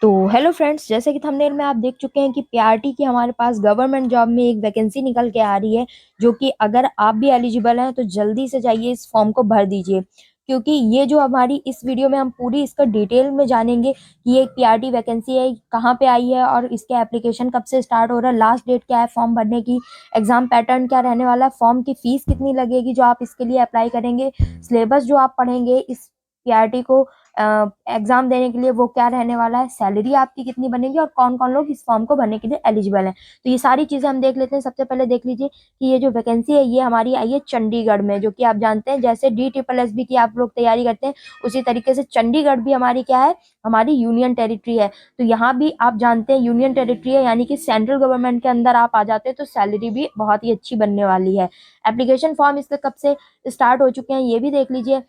तो hello friends, जैसे कि थंबनेल में आप देख चुके हैं कि पीआरटी की हमारे पास गवर्नमेंट जॉब में एक वैकेंसी निकल के आ रही है। जो कि अगर आप भी एलिजिबल हैं तो जल्दी से जाइए इस फॉर्म को भर दीजिए, क्योंकि ये जो हमारी इस वीडियो में हम पूरी इसका डिटेल में जानेंगे कि ये एक पीआरटी वैकेंसी है, कहाँ पे आई है और इसके एप्लीकेशन कब से स्टार्ट हो रहा है, लास्ट डेट क्या है फॉर्म भरने की, एग्जाम पैटर्न क्या रहने वाला है, फॉर्म की फीस कितनी लगेगी जो आप इसके लिए अप्लाई करेंगे, सिलेबस जो आप पढ़ेंगे इस पीआरटी को एग्जाम देने के लिए वो क्या रहने वाला है, सैलरी आपकी कितनी बनेगी और कौन कौन लोग इस फॉर्म को भरने के लिए एलिजिबल हैं। तो ये सारी चीजें हम देख लेते हैं। सबसे पहले देख लीजिए कि ये जो वैकेंसी है ये हमारी आई है चंडीगढ़ में, जो कि आप जानते हैं जैसे DSSB की आप लोग तैयारी करते हैं उसी तरीके से चंडीगढ़ भी हमारी क्या है, हमारी यूनियन टेरिटरी है। तो यहाँ भी आप जानते हैं यूनियन टेरिटरी है, यानी कि सेंट्रल गवर्नमेंट के अंदर आप आ जाते हैं तो सैलरी भी बहुत ही अच्छी बनने वाली है। एप्लीकेशन फॉर्म इसके कब से स्टार्ट हो चुके हैं ये भी देख लीजिए।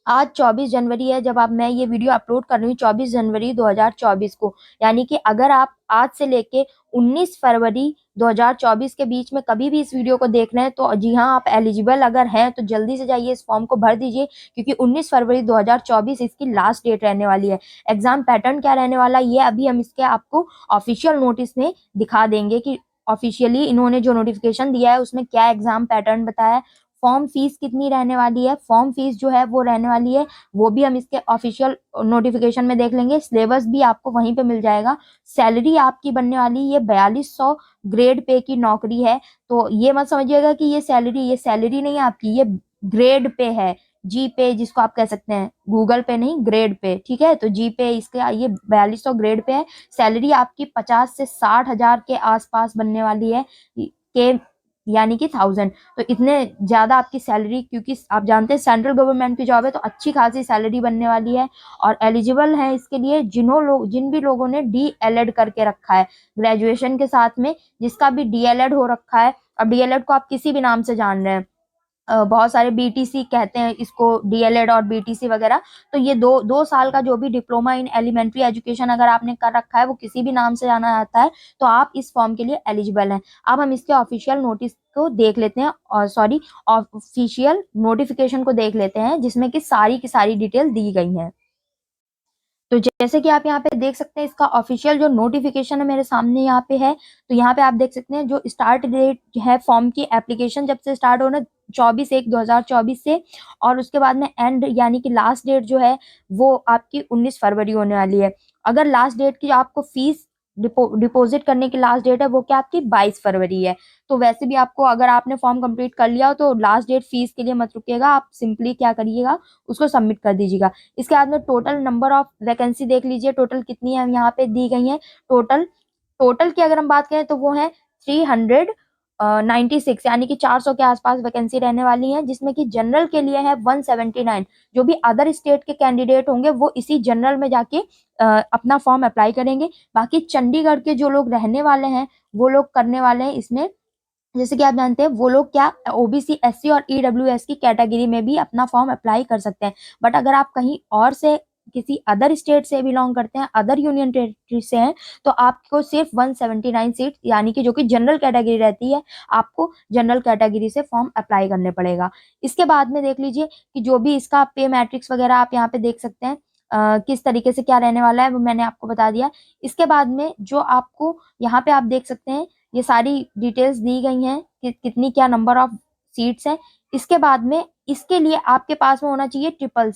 आज 24 जनवरी है जब आप मैं ये वीडियो अपलोड कर रही हूँ, 24 जनवरी 2024 को। यानी कि अगर आप आज से लेके 19 फरवरी 2024 के बीच में कभी भी इस वीडियो को देख रहे हैं तो जी हाँ, आप एलिजिबल अगर हैं तो जल्दी से जाइए इस फॉर्म को भर दीजिए, क्योंकि 19 फरवरी 2024 इसकी लास्ट डेट रहने वाली है। एग्जाम पैटर्न क्या रहने वाला है ये अभी हम इसके आपको ऑफिशियल नोटिस में दिखा देंगे कि ऑफिशियली इन्होंने जो नोटिफिकेशन दिया है उसमें क्या एग्जाम पैटर्न बताया है। फॉर्म फीस कितनी रहने वाली है, फॉर्म फीस जो है वो रहने वाली है वो भी हम इसके ऑफिशियल नोटिफिकेशन में देख लेंगे। सिलेबस भी आपको वहीं पे मिल जाएगा। सैलरी आपकी बनने वाली ये 4200 ग्रेड पे की नौकरी है। तो ये मत समझिएगा कि ये सैलरी नहीं है आपकी, ये ग्रेड पे है। जी पे जिसको आप कह सकते हैं, गूगल पे नहीं, ग्रेड पे, ठीक है। तो जी पे इसके ये 4200 ग्रेड पे है। सैलरी आपकी 50 से 60 हजार के आसपास बनने वाली है के, यानी कि 1000। तो इतने ज्यादा आपकी सैलरी, क्योंकि आप जानते हैं सेंट्रल गवर्नमेंट की जॉब है तो अच्छी खासी सैलरी बनने वाली है। और एलिजिबल है इसके लिए जिन भी लोगों ने DLED करके रखा है ग्रेजुएशन के साथ में, जिसका भी DLED हो रखा है। अब DLED को आप किसी भी नाम से जान रहे हैं, बहुत सारे BTC कहते हैं इसको, DLED और BTC वगैरह। तो ये दो दो साल का जो भी डिप्लोमा इन एलिमेंट्री एजुकेशन अगर आपने कर रखा है वो किसी भी नाम से जाना जाता है तो आप इस फॉर्म के लिए एलिजिबल हैं। अब हम इसके ऑफिशियल नोटिस को देख लेते हैं, और सॉरी, ऑफिशियल नोटिफिकेशन को देख लेते हैं जिसमें कि सारी की सारी डिटेल दी गई है। तो जैसे कि आप यहाँ पे देख सकते हैं इसका ऑफिशियल जो नोटिफिकेशन है मेरे सामने यहाँ पे है। तो यहाँ पे आप देख सकते हैं जो स्टार्ट डेट है फॉर्म की एप्लीकेशन जब से स्टार्ट होना, 24/1/2024 से। और उसके बाद में एंड यानी कि लास्ट डेट जो है वो आपकी 19 फरवरी होने वाली है। अगर लास्ट डेट की आपको फीस डिपॉजिट करने की लास्ट डेट है वो क्या आपकी 22 फरवरी है। तो वैसे भी आपको, अगर आपने फॉर्म कंप्लीट कर लिया हो तो लास्ट डेट फीस के लिए मत रुकिएगा, आप सिंपली क्या करिएगा, उसको सबमिट कर दीजिएगा। इसके बाद में टोटल नंबर ऑफ वैकेंसी देख लीजिए, टोटल कितनी है यहाँ पे दी गई है। टोटल टोटल की अगर हम बात करें तो वो है 396, यानी कि 400 के आसपास वैकेंसी रहने वाली है, जिसमें कि जनरल के लिए है 179। जो भी अदर स्टेट के कैंडिडेट होंगे वो इसी जनरल में जाके अपना फॉर्म अप्लाई करेंगे। बाकी चंडीगढ़ के जो लोग रहने वाले हैं वो लोग करने वाले हैं इसमें, जैसे कि आप जानते हैं वो लोग क्या OBC SC और EWS की कैटेगरी में भी अपना फॉर्म अप्लाई कर सकते हैं। बट अगर आप कहीं और से, किसी अदर स्टेट से बिलोंग करते हैं, अदर यूनियन टेरिटरी से हैं, तो आपको सिर्फ 179 सीट, यानी कि जो कि जनरल कैटेगरी रहती है, आपको जनरल कैटेगरी से फॉर्म अप्लाई करने पड़ेगा। इसके बाद में देख लीजिए कि जो भी इसका पे मैट्रिक्स वगैरह आप यहाँ पे देख सकते हैं, किस तरीके से क्या रहने वाला है वो मैंने आपको बता दिया। इसके बाद में जो आपको यहाँ पे आप देख सकते हैं ये सारी डिटेल्स दी गई हैं कि कितनी क्या नंबर ऑफ सीट्स हैं। इसके बाद में इसके लिए आपके पास में होना चाहिए ट्रिपल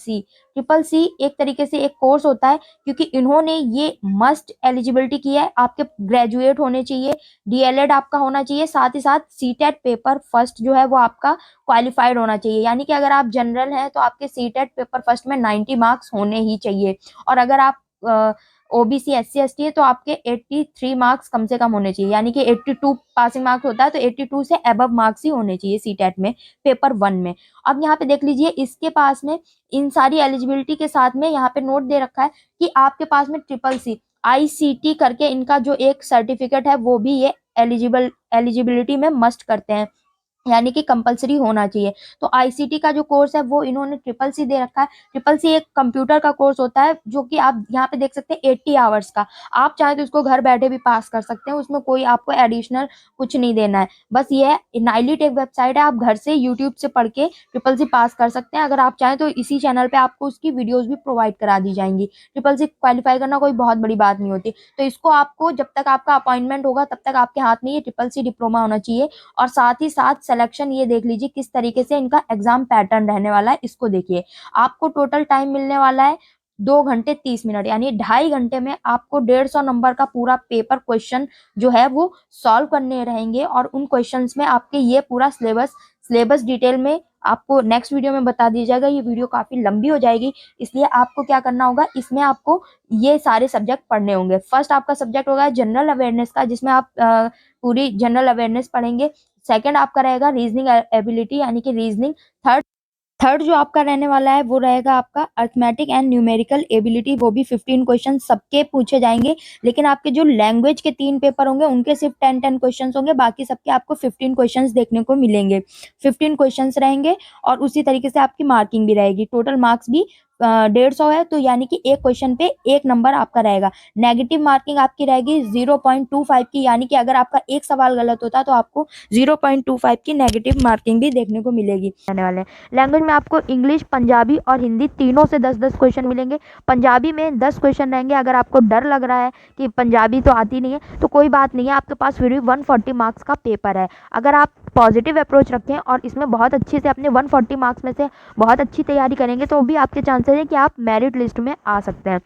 सी एक तरीके से एक कोर्स होता है, क्योंकि इन्होंने ये मस्ट एलिजिबिलिटी की है, आपके ग्रेजुएट होने चाहिए, DLED आपका होना चाहिए, साथ ही साथ CTET पेपर फर्स्ट जो है वो आपका क्वालिफाइड होना चाहिए। यानी कि अगर आप जनरल हैं तो आपके CTET पेपर फर्स्ट में 90 मार्क्स होने ही चाहिए। और अगर आप OBC SC ST है तो आपके 83 मार्क्स कम से कम होने चाहिए, यानी कि 82 पासिंग मार्क्स होता है तो 82 से अबव मार्क्स ही होने चाहिए CTET में, पेपर 1 में। अब यहाँ पे देख लीजिए इसके पास में इन सारी एलिजिबिलिटी के साथ में यहाँ पे नोट दे रखा है कि आपके पास में CCC ICT करके इनका जो एक सर्टिफिकेट है वो भी ये एलिजिबिलिटी में मस्ट करते हैं। यानी कि कंपल्सरी होना चाहिए। तो आईसीटी का जो कोर्स है वो इन्होंने ट्रिपल सी दे रखा है। ट्रिपल सी एक कंप्यूटर का कोर्स होता है जो कि आप यहाँ पे देख सकते हैं 80 आवर्स का। आप चाहें तो इसको घर बैठे भी पास कर सकते हैं, उसमें कोई आपको एडिशनल कुछ नहीं देना है। बस ये है, नाइलिट एक वेबसाइट है, आप घर से यूट्यूब से पढ़ के ट्रिपल सी पास कर सकते हैं। अगर आप चाहें तो इसी चैनल पे आपको उसकी वीडियोस भी प्रोवाइड करा दी जाएंगी। ट्रिपल सी क्वालिफाई करना कोई बहुत बड़ी बात नहीं होती। तो इसको आपको जब तक आपका अपॉइंटमेंट होगा तब तक आपके हाथ में ये ट्रिपल सी डिप्लोमा होना चाहिए। और साथ ही साथ सिलेक्शन ये देख लीजिए किस तरीके से इनका एग्जाम पैटर्न रहने वाला है, इसको देखिए। आपको टोटल टाइम मिलने वाला है 2 घंटे 30 मिनट, यानी 2.5 घंटे में आपको 150 नंबर का पूरा पेपर क्वेश्चन जो है वो सॉल्व करने रहेंगे। और उन क्वेश्चंस में आपके ये पूरा सिलेबस डिटेल में आपको नेक्स्ट वीडियो में बता दिया जाएगा। ये वीडियो काफी लंबी हो जाएगी, इसलिए आपको क्या करना होगा, इसमें आपको ये सारे सब्जेक्ट पढ़ने होंगे। फर्स्ट आपका सब्जेक्ट होगा जनरल अवेयरनेस का, जिसमें आप पूरी जनरल अवेयरनेस पढ़ेंगे। सेकंड आपका रहेगा रीजनिंग एबिलिटी यानी कि रीजनिंग। थर्ड थर्ड जो आपका रहने वाला है वो रहेगा आपका अर्थमेटिक एंड न्यूमेरिकल एबिलिटी, वो भी 15 क्वेश्चन सबके पूछे जाएंगे। लेकिन आपके जो लैंग्वेज के 3 पेपर होंगे उनके सिर्फ 10 क्वेश्चंस होंगे, बाकी सबके आपको 15 क्वेश्चंस देखने को मिलेंगे। 15 क्वेश्चंस रहेंगे और उसी तरीके से आपकी मार्किंग भी रहेगी। टोटल मार्क्स भी 150 है, तो यानी कि एक क्वेश्चन पे 1 नंबर आपका रहेगा। नेगेटिव मार्किंग आपकी रहेगी 0.25 की, यानी कि अगर आपका एक सवाल गलत होता तो आपको 0.25 की नेगेटिव मार्किंग भी देखने को मिलेगी। आने वाले लैंग्वेज में आपको इंग्लिश, पंजाबी और हिंदी तीनों से 10-10 क्वेश्चन मिलेंगे। पंजाबी में 10 क्वेश्चन रहेंगे। अगर आपको डर लग रहा है कि पंजाबी तो आती नहीं है तो कोई बात नहीं है, आपके पास फिर भी 140 मार्क्स का पेपर है। अगर आप पॉजिटिव अप्रोच रखें और इसमें बहुत अच्छे से अपने 140 मार्क्स में से बहुत अच्छी तैयारी करेंगे तो भी आपके चांसेस है कि आप मेरिट लिस्ट में आ सकते हैं।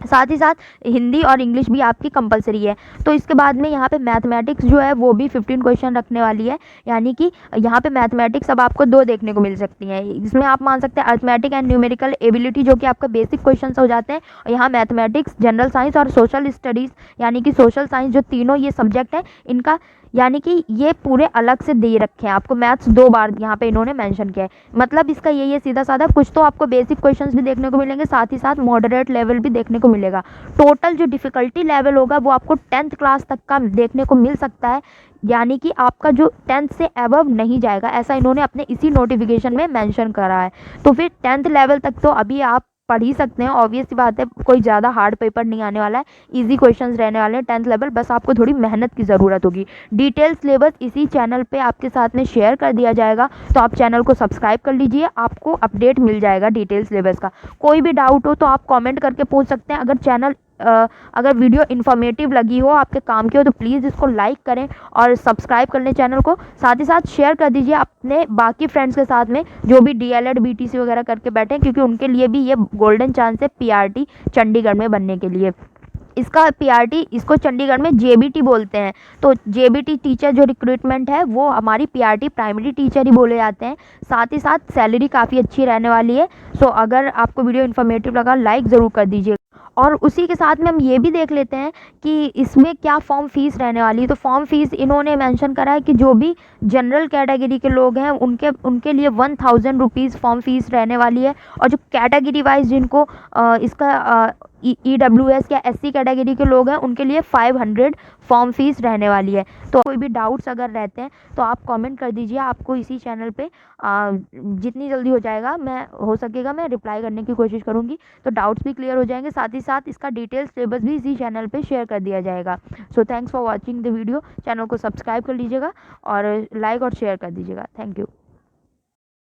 साथ ही साथ हिंदी और इंग्लिश भी आपकी कंपलसरी है। तो इसके बाद में यहाँ पे मैथमेटिक्स जो है वो भी 15 क्वेश्चन रखने वाली है, यानी कि यहाँ पे मैथमेटिक्स अब आपको 2 देखने को मिल सकती हैं। इसमें आप मान सकते हैं अर्थमेटिक एंड न्यूमेरिकल एबिलिटी जो कि आपका बेसिक क्वेश्चन हो जाते हैं, और यहाँ मैथमेटिक्स, जनरल साइंस और सोशल स्टडीज़ यानी कि सोशल साइंस, जो तीनों ये सब्जेक्ट हैं इनका, यानी कि ये पूरे अलग से दे रखे हैं आपको। मैथ्स 2 बार यहाँ पे इन्होंने मेंशन किया है। मतलब इसका यही है सीधा साधा, कुछ तो आपको बेसिक क्वेश्चंस भी देखने को मिलेंगे, साथ ही साथ मॉडरेट लेवल भी देखने को मिलेगा। टोटल जो डिफ़िकल्टी लेवल होगा वो आपको 10th क्लास तक का देखने को मिल सकता है, यानी कि आपका जो 10th से अबव नहीं जाएगा, ऐसा इन्होंने अपने इसी नोटिफिकेशन में मेंशन करा है। तो फिर 10th लेवल तक तो अभी आप पढ़ ही सकते हैं। ऑब्वियस सी बात है, कोई ज़्यादा हार्ड पेपर नहीं आने वाला है, इजी क्वेश्चंस रहने वाले हैं 10th लेवल। बस आपको थोड़ी मेहनत की ज़रूरत होगी। डिटेल सिलेबस इसी चैनल पे आपके साथ में शेयर कर दिया जाएगा, तो आप चैनल को सब्सक्राइब कर लीजिए, आपको अपडेट मिल जाएगा डिटेल सिलेबस का। कोई भी डाउट हो तो आप कॉमेंट करके पूछ सकते हैं। अगर वीडियो इन्फॉर्मेटिव लगी हो, आपके काम की हो, तो प्लीज़ इसको लाइक करें और सब्सक्राइब कर लें चैनल को। साथ ही साथ शेयर कर दीजिए अपने बाकी फ्रेंड्स के साथ में जो भी डीएलएड बीटीसी वगैरह करके बैठे हैं, क्योंकि उनके लिए भी ये गोल्डन चांस है पीआरटी चंडीगढ़ में बनने के लिए। इसका पीआरटी, इसको चंडीगढ़ में जेबीटी बोलते हैं। तो जेबीटी टीचर जो रिक्रूटमेंट है वो हमारी पीआरटी प्राइमरी टीचर ही बोले जाते हैं। साथ ही साथ सैलरी काफ़ी अच्छी रहने वाली है। सो अगर आपको वीडियो इन्फॉर्मेटिव लगा, लाइक ज़रूर कर दीजिए। और उसी के साथ में हम ये भी देख लेते हैं कि इसमें क्या फॉर्म फीस रहने वाली है। तो फॉर्म फीस इन्होंने मेंशन करा है कि जो भी जनरल कैटेगरी के लोग हैं उनके लिए 1000 रुपीज़ फॉर्म फीस रहने वाली है। और जो कैटेगरी वाइज जिनको इसका EWS या SC कैटेगरी के लोग हैं उनके लिए 500 फॉर्म फीस रहने वाली है। तो कोई भी डाउट्स अगर रहते हैं तो आप कमेंट कर दीजिए, आपको इसी चैनल पे जितनी जल्दी हो जाएगा हो सकेगा मैं रिप्लाई करने की कोशिश करूँगी, तो डाउट्स भी क्लियर हो जाएंगे। साथ ही साथ इसका डिटेल सिलेबस भी इसी चैनल पे शेयर कर दिया जाएगा। So thanks for watching the video. Channel को सब्सक्राइब कर लीजिएगा और लाइक और शेयर कर दीजिएगा। Thank you.